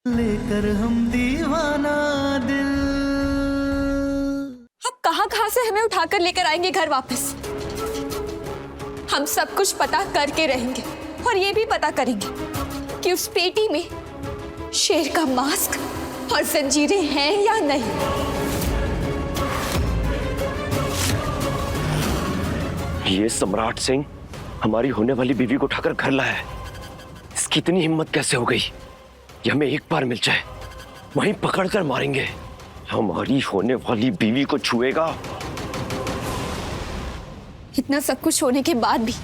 लेकर हम दीवाना दिल। अब कहाँ से हमें उठाकर लेकर आएंगे घर वापस? हम सब कुछ पता करके रहेंगे और ये भी पता करेंगे कि उस पेटी में शेर का मास्क और जंजीरें हैं या नहीं। ये सम्राट सिंह हमारी होने वाली बीवी को उठाकर घर लाया है। इसकी इतनी हिम्मत कैसे हो गई कि हमें एक बार मिल जाए वहीं पकड़कर मारेंगे। हमारी होने वाली बीवी को छुएगा। इतना सब कुछ होने के बाद भी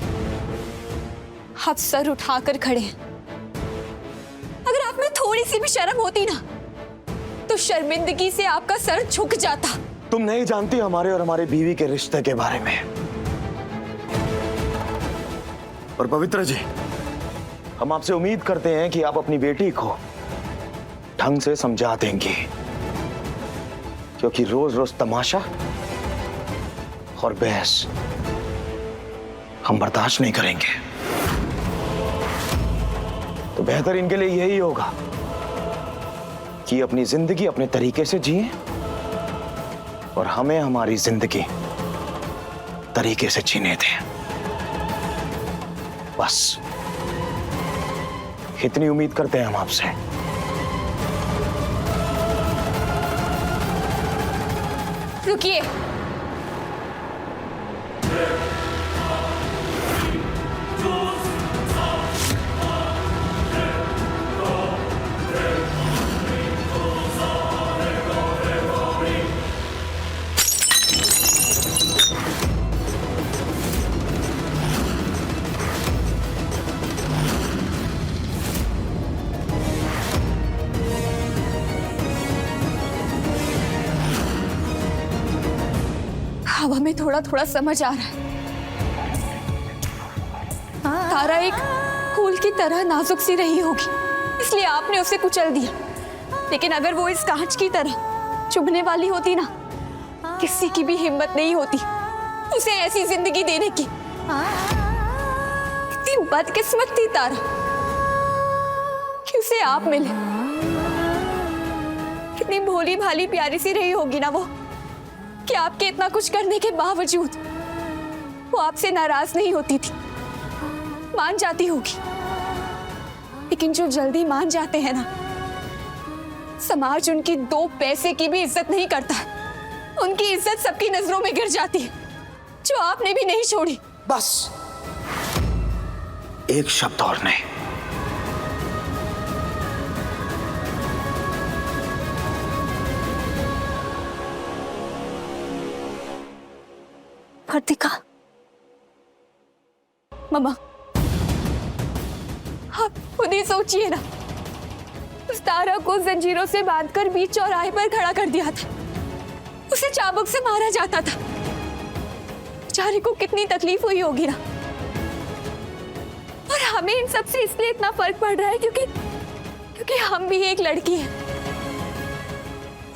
आप सर उठाकर खड़े हैं। अगर आप में थोड़ी सी भी शर्म होती ना तो शर्मिंदगी से आपका सर झुक जाता। तुम नहीं जानती हमारे और हमारे बीवी के रिश्ते के बारे में। और पवित्र जी, हम आपसे उम्मीद करते हैं कि आप अपनी बेटी को ढंग से समझा देंगे, क्योंकि रोज रोज तमाशा और बहस हम बर्दाश्त नहीं करेंगे। तो बेहतर इनके लिए यही होगा कि अपनी जिंदगी अपने तरीके से जिए और हमें हमारी जिंदगी तरीके से जीने दें। बस इतनी उम्मीद करते हैं हम आपसे। रुकिए। अब हमें थोड़ा थोड़ा समझ आ रहा है। तारा एक फूल की तरह नाजुक सी रही होगी, इसलिए आपने उसे कुचल दिया। लेकिन अगर वो इस कांच की तरह चुभने वाली होती ना, किसी की भी हिम्मत नहीं होती उसे ऐसी जिंदगी देने की। कितनी बदकिस्मत थी तारा कि उसे आप मिले। कितनी भोली भाली प्यारी सी रही होगी ना वो, कि आपके इतना कुछ करने के बावजूद वो आपसे नाराज नहीं होती थी, मान जाती होगी। लेकिन जो जल्दी मान जाते हैं ना, समाज उनकी 2 पैसे की भी इज्जत नहीं करता। उनकी इज्जत सबकी नजरों में गिर जाती है, जो आपने भी नहीं छोड़ी। बस एक शब्द और नहीं। वर्तिका, मम्मा, आप खुद ही सोचिए ना, उस तारा को जंजीरों से बांधकर बीच चौराहे पर खड़ा कर दिया था। उसे चाबुक से मारा जाता था। बेचारे को कितनी तकलीफ हुई होगी ना। और हमें इन सब से इसलिए इतना फर्क पड़ रहा है क्योंकि हम भी एक लड़की हैं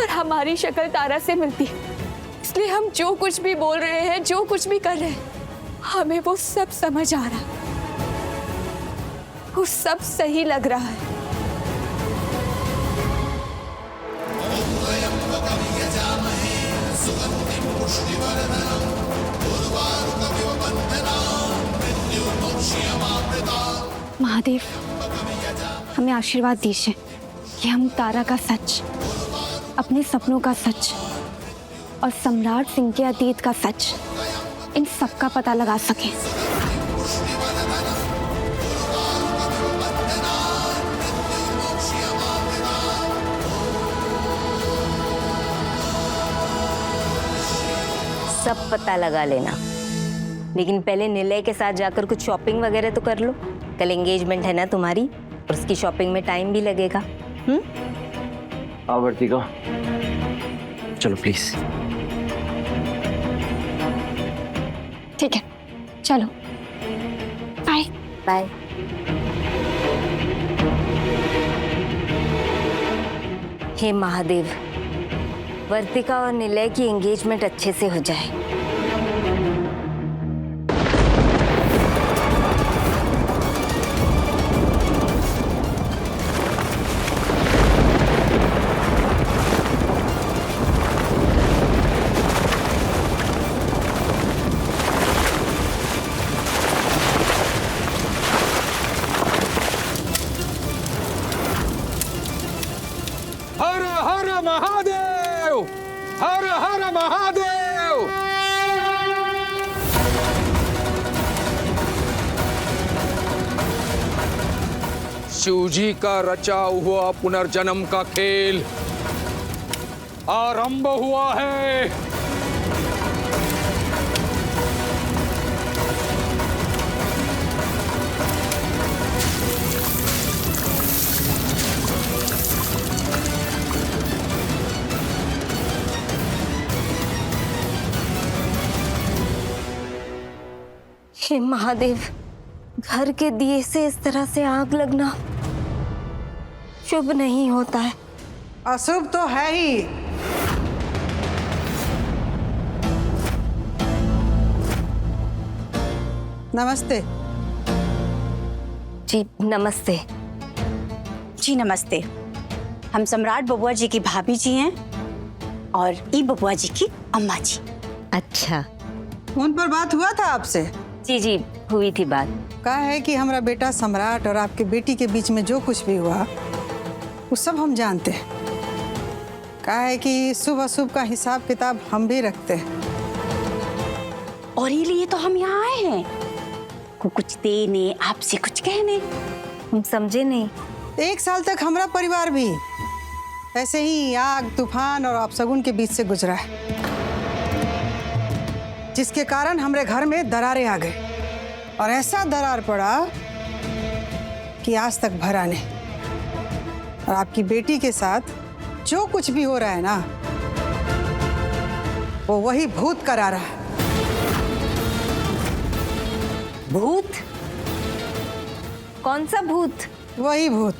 और हमारी शक्ल तारा से मिलती है। इसलिए हम जो कुछ भी बोल रहे हैं, जो कुछ भी कर रहे हैं, हमें वो सब समझ आ रहा है। वो सब सही लग रहा है। महादेव, हमें आशीर्वाद दीजिए कि हम तारा का सच, अपने सपनों का सच और सम्राट सिंह के अतीत का सच, इन सब का पता लगा सकें। सब पता लगा लेना, लेकिन पहले निलय के साथ जाकर कुछ शॉपिंग वगैरह तो कर लो। कल एंगेजमेंट है ना तुम्हारी, और उसकी शॉपिंग में टाइम भी लगेगा। वर्तिका, चलो प्लीज। ठीक है, चलो, बाय बाय। हे महादेव, वर्तिका और निलय की एंगेजमेंट अच्छे से हो जाए। महादेव! हर हर महादेव! शिवजी का रचा हुआ पुनर्जन्म का खेल आरंभ हुआ है। हे महादेव, घर के दिए से इस तरह से आग लगना शुभ नहीं होता है। अशुभ तो है ही। नमस्ते। जी नमस्ते। जी नमस्ते। हम सम्राट बबुआ जी की भाभी जी हैं और ई बबुआ जी की अम्मा जी। अच्छा। फोन पर बात हुआ था आपसे? जी जी हुई थी बात। कहा है कि हमारा बेटा सम्राट और आपके बेटी के बीच में जो कुछ भी हुआ वो सब हम जानते हैं। कहा है कि शुभ अशुभ का हिसाब किताब हम भी रखते हैं। और इसीलिए तो हम यहाँ आए हैं, को कुछ देने, आपसे कुछ कहने। हम समझे नहीं। 1 साल तक हमारा परिवार भी ऐसे ही आग तूफान और अपशगुन के बीच से गुजरा है, जिसके कारण हमारे घर में दरारें आ गई और ऐसा दरार पड़ा कि आज तक भरा नहीं। और आपकी बेटी के साथ जो कुछ भी हो रहा है ना, वो वही भूत करा रहा है। भूत? कौन सा भूत? वही भूत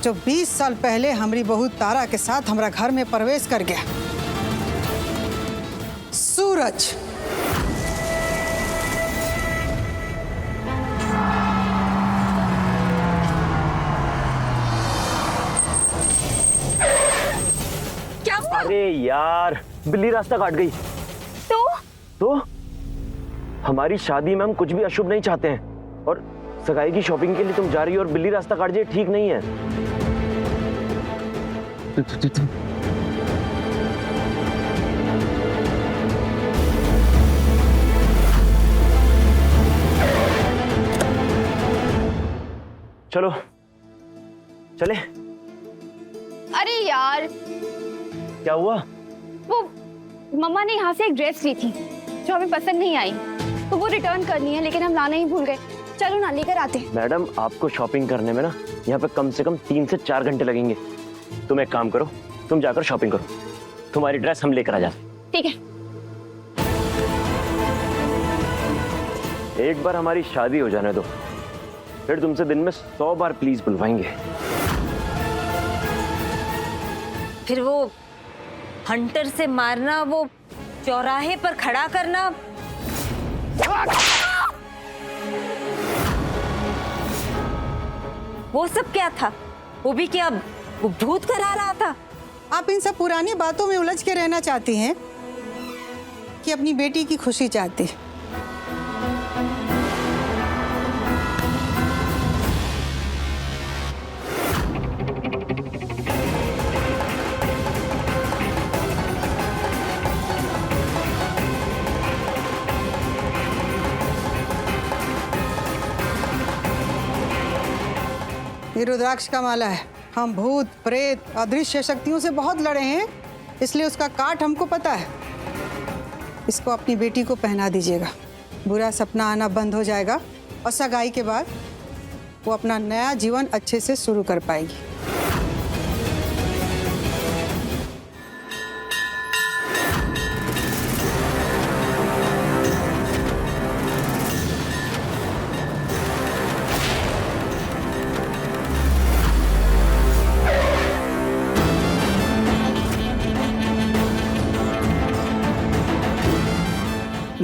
जो 20 साल पहले हमारी बहू तारा के साथ हमारा घर में प्रवेश कर गया। सूरज। क्या हुआ? अरे यार, बिल्ली रास्ता काट गई। तो हमारी शादी में हम कुछ भी अशुभ नहीं चाहते हैं, और सगाई की शॉपिंग के लिए तुम जा रही हो और बिल्ली रास्ता काट जाए, ठीक नहीं है। चलो चले। अरे यार, क्या हुआ? वो मम्मा ने यहाँ से एक ड्रेस ली थी जो हमें पसंद नहीं आई, तो वो रिटर्न करनी है, लेकिन हम लाना ही भूल गए। चलो ना, लेकर आते हैं। मैडम, आपको शॉपिंग करने में ना यहाँ पे कम से कम 3 से 4 घंटे लगेंगे। तुम एक काम करो, तुम जाकर शॉपिंग करो, तुम्हारी ड्रेस हम लेकर आ जाते। ठीक है। एक बार हमारी शादी हो जाने दो, फिर तुमसे दिन में 100 बार प्लीज बुलवाएंगे। फिर वो हंटर से मारना, वो चौराहे पर खड़ा करना, वो सब क्या था? वो भी क्या वो भूत करा रहा था? आप इन सब पुरानी बातों में उलझ के रहना चाहती हैं कि अपनी बेटी की खुशी चाहती? ये रुद्राक्ष का माला है। हम भूत प्रेत अदृश्य शक्तियों से बहुत लड़े हैं, इसलिए उसका काट हमको पता है। इसको अपनी बेटी को पहना दीजिएगा, बुरा सपना आना बंद हो जाएगा और सगाई के बाद वो अपना नया जीवन अच्छे से शुरू कर पाएगी।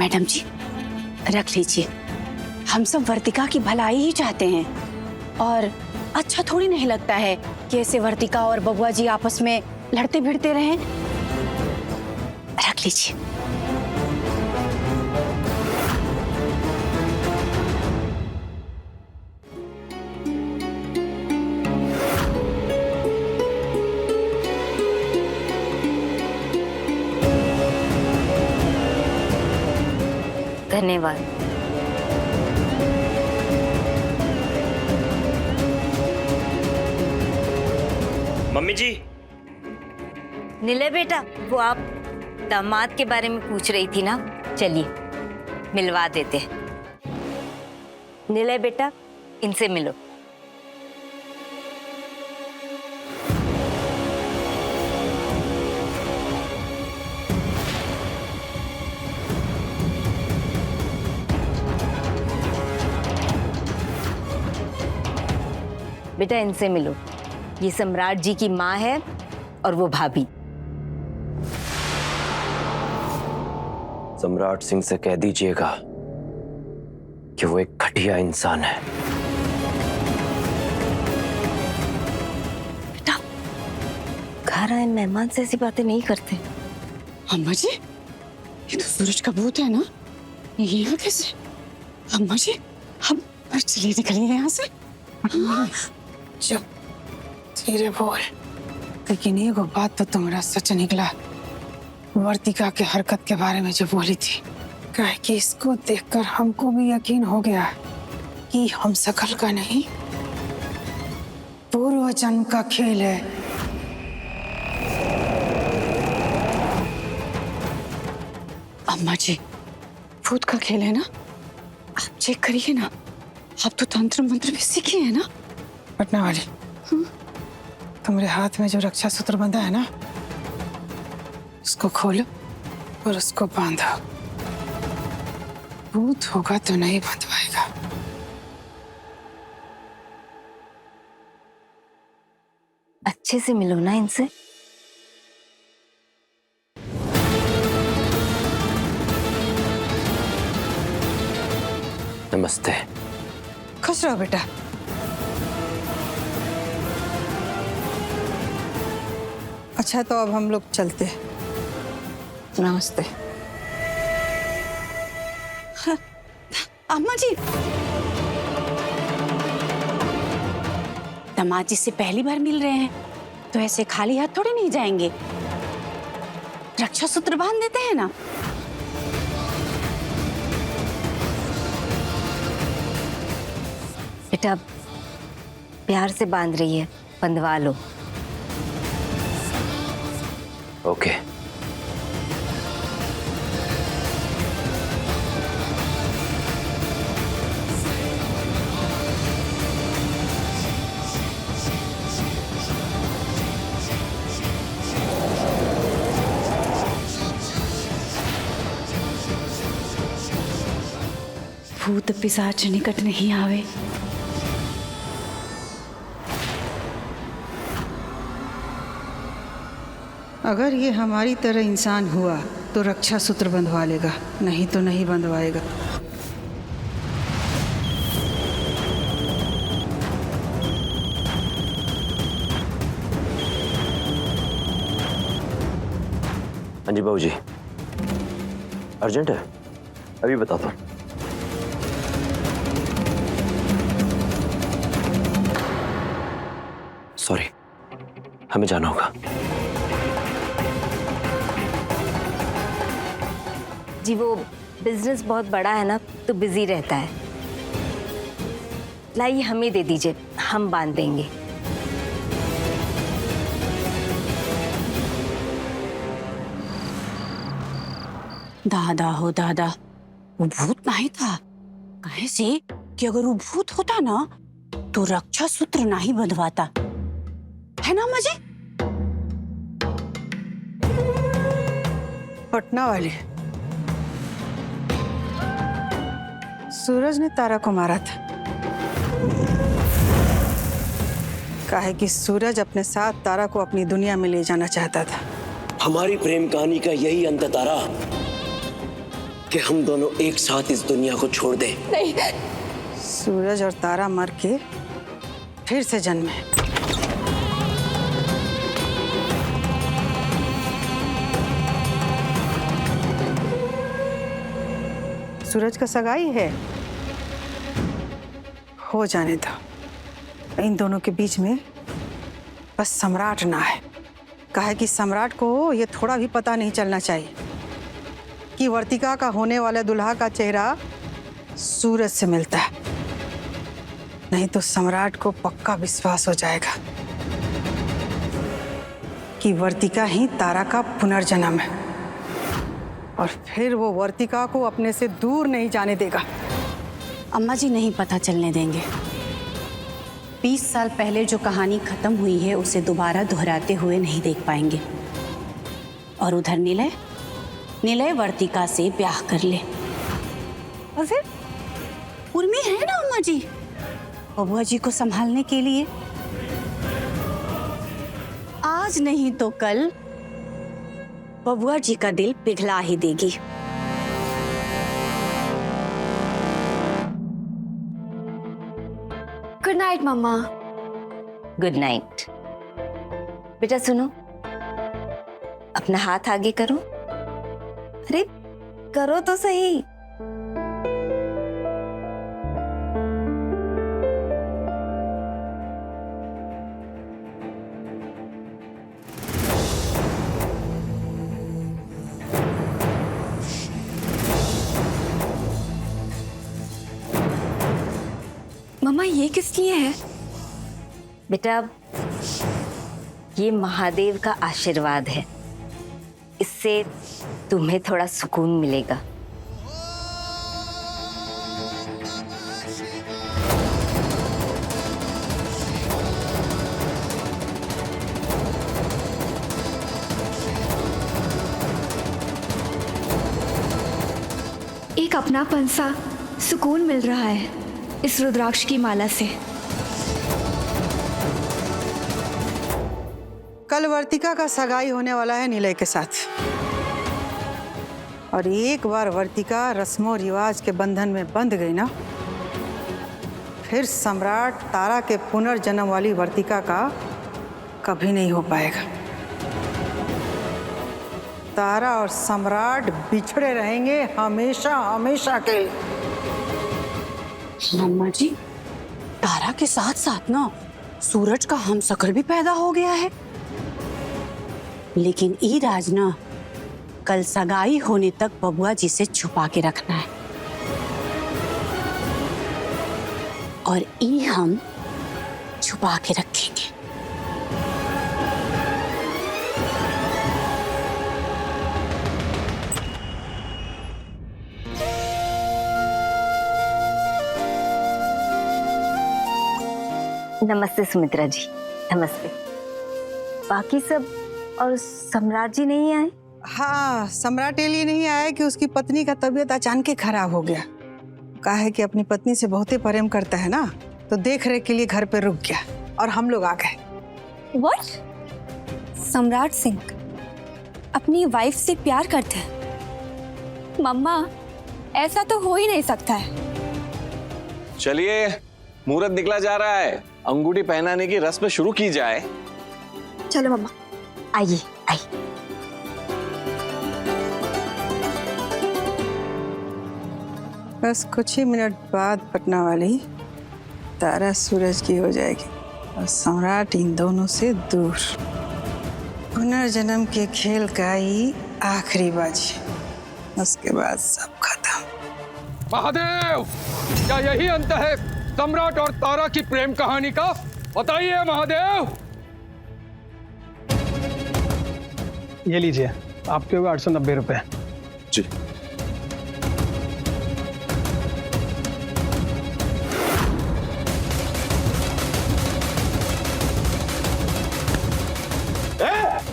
मैडम जी, रख लीजिए। हम सब वर्तिका की भलाई ही चाहते हैं, और अच्छा थोड़ी नहीं लगता है कि ऐसे वर्तिका और बबुआ जी आपस में लड़ते भिड़ते रहें। रख लीजिए। धन्यवाद। मम्मी जी। निलय बेटा, वो आप दामाद के बारे में पूछ रही थी ना, चलिए मिलवा देते हैं। निलय बेटा, इनसे मिलो। बेटा इनसे मिलो, ये सम्राट जी की माँ है और वो भाभी। सम्राट सिंह से कह दीजिएगा कि वो एक घटिया इंसान है। बेटा, घर आए मेहमान से ऐसी बातें नहीं करते। अम्मा जी, ये तो सूरज का भूत है ना, ये यहाँ कैसे? अम्मा जी, हम चलिए निकलिए यहाँ से। चुप, धीरे बोल। लेकिन ये वो बात तो तुम्हारा सच निकला, वर्तिका के हरकत के बारे में जो बोली थी। कहे कि इसको देखकर हमको भी यकीन हो गया कि हम सकल का नहीं, पूर्व जन्म का खेल है। अम्मा जी, भूत का खेल है ना, आप चेक करिए ना, आप तो तंत्र मंत्र भी सीखे हैं ना। पटना वाली, तुम्हारे हाथ में जो रक्षा सूत्र बंधा है ना, उसको खोलो और उसको बांधो। भूत होगा तो नहीं बंधवाएगा। अच्छे से मिलो ना इनसे। नमस्ते। खुश रहो बेटा। अच्छा, तो अब हम लोग चलते हैं। नमस्ते। हाँ, अम्मा जी, दामाद जी से पहली बार मिल रहे हैं तो ऐसे खाली हाथ थोड़ी नहीं जाएंगे, रक्षा सूत्र बांध देते हैं ना। बेटा प्यार से बांध रही है, बंधवा लो। ओके। भूत पिशाच निकट नहीं आवे। अगर ये हमारी तरह इंसान हुआ तो रक्षा सूत्र बंधवा लेगा, नहीं तो नहीं बंधवाएगा। हाँ जी बाबूजी, अर्जेंट है, अभी बताता हूँ। सॉरी, हमें जाना होगा। जी वो बिजनेस बहुत बड़ा है ना, तो बिजी रहता है। लाइए हमें दे दीजिए, हम बांध देंगे। दादा हो दादा, वो भूत नहीं था। कहे से कि अगर वो भूत होता ना तो रक्षा सूत्र नहीं बंधवाता, है ना अम्मा जी? पटना वाली, सूरज ने तारा को मारा था। काहे कि सूरज अपने साथ तारा को अपनी दुनिया में ले जाना चाहता था। हमारी प्रेम कहानी का यही अंत तारा, कि हम दोनों एक साथ इस दुनिया को छोड़ दें। नहीं, सूरज और तारा मर के फिर से जन्मे। सूरज का सगाई है, हो जाने दो। इन दोनों के बीच में बस सम्राट ना है। काहे कि सम्राट को ये थोड़ा भी पता नहीं चलना चाहिए कि वर्तिका का होने वाला दुल्हा का चेहरा सूरज से मिलता है, नहीं तो सम्राट को पक्का विश्वास हो जाएगा कि वर्तिका ही तारा का पुनर्जन्म है, और फिर वो वर्तिका को अपने से दूर नहीं जाने देगा। अम्मा जी नहीं पता चलने देंगे। 20 साल पहले जो कहानी खत्म हुई है उसे दोबारा दोहराते हुए नहीं देख पाएंगे। और उधर निलय वर्तिका से ब्याह कर ले, और फिर उर्मी है ना अम्मा जी बबुआ जी को संभालने के लिए। आज नहीं तो कल बबुआ जी का दिल पिघला ही देगी। गुड नाइट मम्मा। Good night. बेटा सुनो, अपना हाथ आगे करो। अरे करो तो सही। मम्मा ये किस लिए है? बेटा ये महादेव का आशीर्वाद है, इससे तुम्हें थोड़ा सुकून मिलेगा। एक अपनापन सा सुकून मिल रहा है इस रुद्राक्ष की माला से। कल वर्तिका का सगाई होने वाला है निलय के साथ, और एक बार वर्तिका रस्मों रिवाज के बंधन में बंध गई ना, फिर सम्राट तारा के पुनर्जन्म वाली वर्तिका का कभी नहीं हो पाएगा। तारा और सम्राट बिछड़े रहेंगे हमेशा हमेशा के लिए। अम्मा जी, तारा के साथ साथ ना सूरज का हमशक्ल भी पैदा हो गया है। लेकिन ई राज ना कल सगाई होने तक बबुआ जी से छुपा के रखना है, और ई हम छुपा के रखेंगे। नमस्ते सुमित्रा जी। नमस्ते। बाकी सब और सम्राट जी नहीं आए? हाँ, सम्राट के लिए नहीं आया कि उसकी पत्नी का तबीयत अचानक खराब हो गया। कहा है कि अपनी पत्नी से बहुत ही प्रेम करता है ना, तो देख रेख के लिए घर पे रुक गया और हम लोग आ गए। What? सम्राट सिंह अपनी वाइफ से प्यार करते हैं? मम्मा, ऐसा तो हो ही नहीं सकता है। चलिए, मुहूर्त निकला जा रहा है, अंगूठी पहनाने की रस्म शुरू की जाए। चलो मम्मा। आइए आइए। बस कुछ ही मिनट बाद पटना वाली तारा सूरज की हो जाएगी और सम्राट इन दोनों से दूर। पुनर्जन्म के खेल का ही आखिरी बाजी, उसके बाद सब खत्म। महादेव, क्या यही अंत है सम्राट और तारा की प्रेम कहानी का? बताइए महादेव। ये लीजिए, आपके हुए 890 रुपए। जी।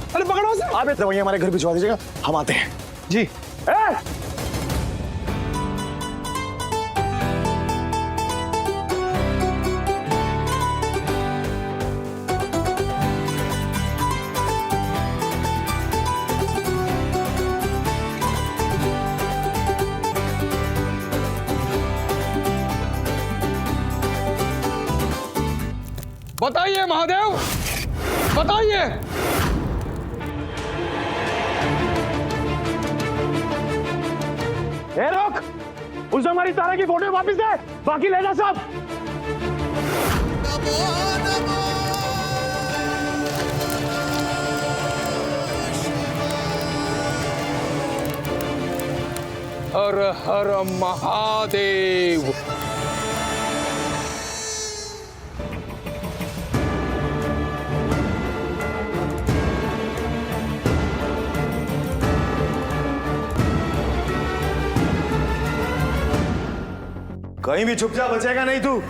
अरे पकड़ो उसे। आप इतने वही हमारे घर भिजवा दीजिएगा, हम आते हैं। जी। बताइए महादेव, बताइए। ए रोक, उसे हमारी तारा की फोटो वापस दे, बाकी ले जा सब। हर हर महादेव। कहीं भी छुप जा, बचेगा नहीं तू।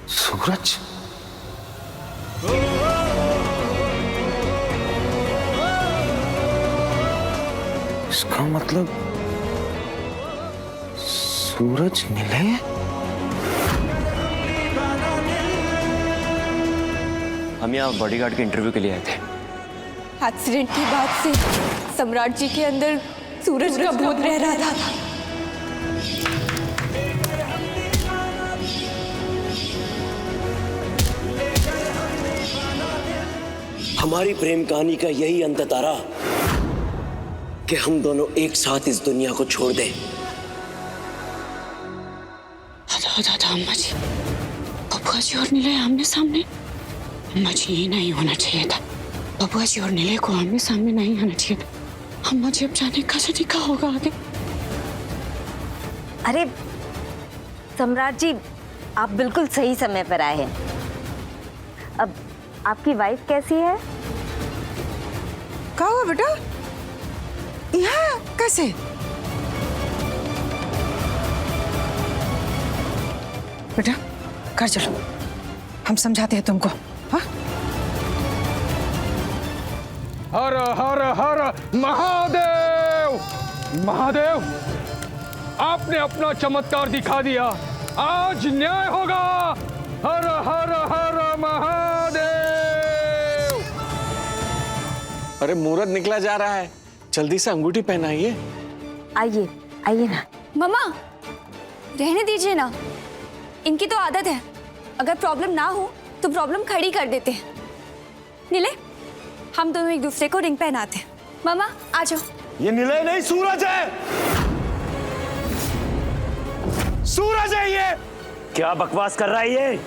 सूरज, इसका मतलब सूरज निलय। हम यहाँ बॉडीगार्ड के इंटरव्यू के लिए आए थे। एक्सीडेंट के बाद से सम्राट जी के अंदर सूरज का भूत रह रहा था। हमारी प्रेम कहानी का यही अंत तारा कि हम दोनों एक साथ इस दुनिया को छोड़ दें। दादा अम्मा जी, बबुआ जी और निलय आमने सामने। अम्मा जी, ये नहीं होना चाहिए था। बबुआ जी और निलय को आमने सामने नहीं आना चाहिए था। अम्मा जी, अब जाने का तरीका होगा आगे। अरे सम्राट जी, आप बिल्कुल सही समय पर आए हैं। अब आपकी वाइफ कैसी है? क्या हुआ बेटा? यहाँ कैसे? बेटा घर चलो, हम समझाते हैं तुमको। हाँ? हर हर हर महादेव। महादेव, आपने अपना चमत्कार दिखा दिया। आज न्याय होगा। हर हर हर महादेव। अरे मुहूर्त निकला जा रहा है, जल्दी से अंगूठी पहनाइए। आइए आइए ना। मम्मा, रहने दीजिए ना, इनकी तो आदत है। अगर प्रॉब्लम ना हो तो प्रॉब्लम खड़ी कर देते हैं। निलय, हम दोनों एक दूसरे को रिंग पहनाते हैं। मम्मा आ जाओ। ये निलय नहीं, सूरज है। सूरज है ये। क्या बकवास कर रहा है ये?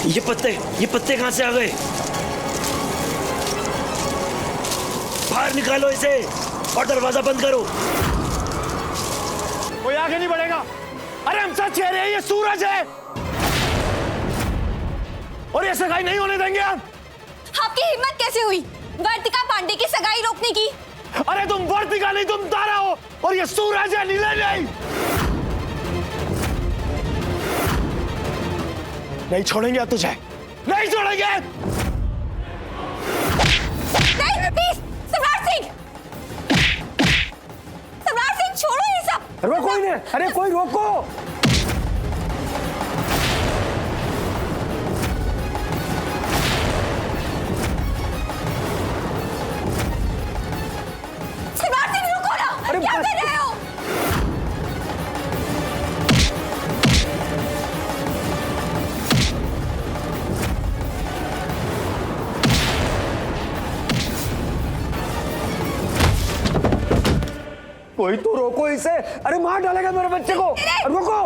ये पत्ते कहां से आ गए? बाहर निकालो इसे और दरवाजा बंद करो। कोई आगे नहीं बढ़ेगा। अरे हम सच कह रहे हैं, ये सूरज है और ये सगाई नहीं होने देंगे हम। आपकी हिम्मत कैसे हुई वर्तिका पांडे की सगाई रोकने की? अरे तुम वर्तिका नहीं, तुम तारा हो और ये सूरज है, निलय नहीं। नहीं छोड़ेंगे अब तुझे, नहीं छोड़ेंगे। नहीं, प्लीज, सम्राट सिंह! सम्राट सिंह, छोड़ो ये सब। रोको इन्हें, अरे कोई रोको। सम्राट सिंह, रुको ना। क्या कर रहे हो? कोई तो रोको इसे। अरे मार डालेगा मेरे बच्चे को। रोको।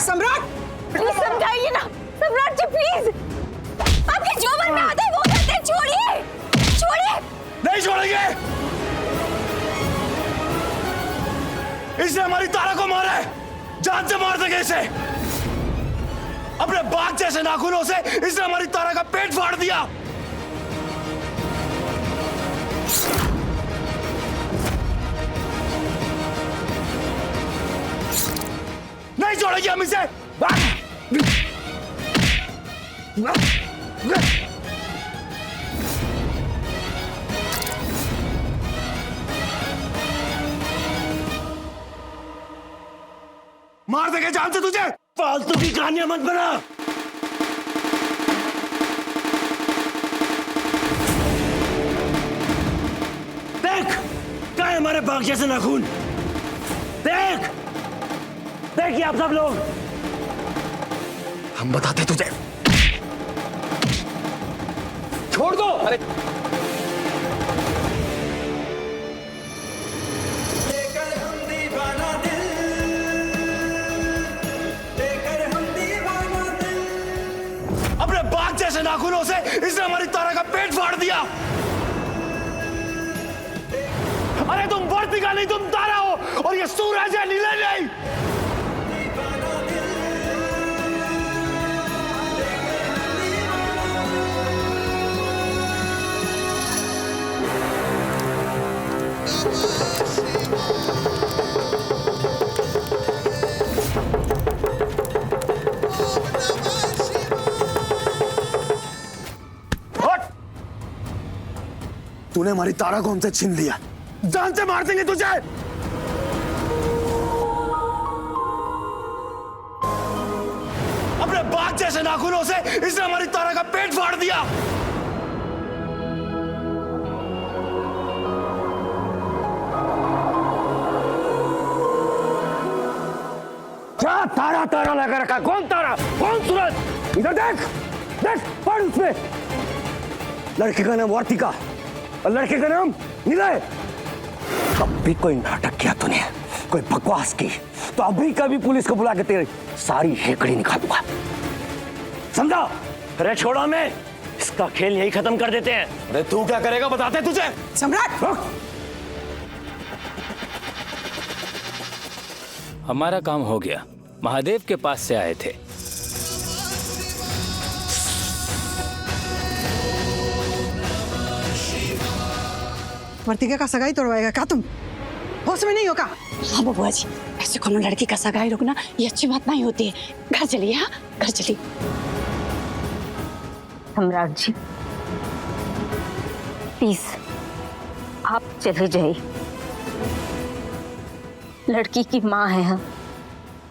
सम्राट! इसने हमारी तारा को मारा है, जान से मार देंगे इसे। अपने बाघ जैसे नाखूनों से इसने हमारी तारा का पेट फाड़ दिया। नहीं छोड़ेंगे हम इसे। मार देंगे जान से तुझे। फालतू की कहानियां मत बना। देख क्या है हमारे बाघ जैसे नाखून। देख देखिए आप सब लोग, हम बताते तुझे। छोड़ दो। अरे अपने बाघ जैसे नाखूनों से इसने हमारी तारा का पेट फाड़ दिया। अरे तुम वर्तिका नहीं, तुम तारा हो, और ये सूरज है, नीला नहीं। तूने हमारी तारा को हमसे छीन लिया, जान से मार देंगे तुझे। अपने बाघ जैसे नाखूनों से इसने हमारी तारा का पेट फाड़ दिया। क्या तारा तारा लगा रखा? कौन तारा, कौन सूरज? इधर देख, देख पढ़ उसमें। लड़के का नाम वर्तिका और लड़के का नाम निलय। कब भी कोई नाटक किया तूने, कोई बकवास की, तो अभी कभी पुलिस को बुला के तेरी सारी हेकड़ी निकाल दूंगा, समझा? अरे छोड़ो हमें, इसका खेल यही खत्म कर देते हैं। अरे तू क्या करेगा बताते तुझे। सम्राट, हमारा काम हो गया। महादेव के पास से आए थे। वर्तिका का सगाई तोड़वाएगा क्या तुम? होश में नहीं हो क्या? हाँ बबुआ जी, ऐसे कोनो लड़की का सगाई रोकना ये अच्छी बात नहीं होती है। घर चलिए, हाँ घर चलिए। सम्राट जी प्लीज आप चले जाइए। लड़की की माँ है हम,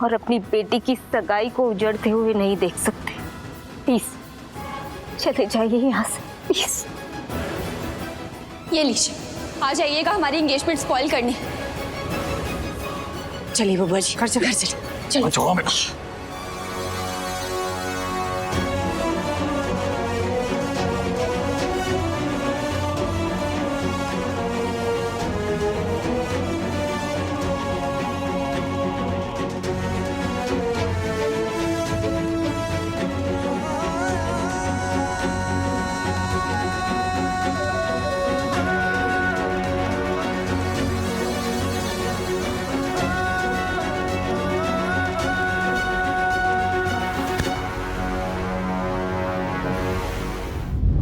और अपनी बेटी की सगाई को उजड़ते हुए नहीं देख सकते। प्लीज चले जाइए यहाँ से, प्लीज। ये लीजिए, आ जाइएगा हमारी एंगेजमेंट स्पॉइल करने। चलिए बबुआ जी, घर चलिए, चलिए। छोड़ो बेटा।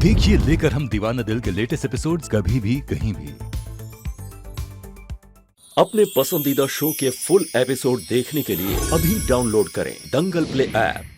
देखिए लेकर हम दीवाना दिल के लेटेस्ट एपिसोड्स कभी भी कहीं भी। अपने पसंदीदा शो के फुल एपिसोड देखने के लिए अभी डाउनलोड करें दंगल प्ले ऐप।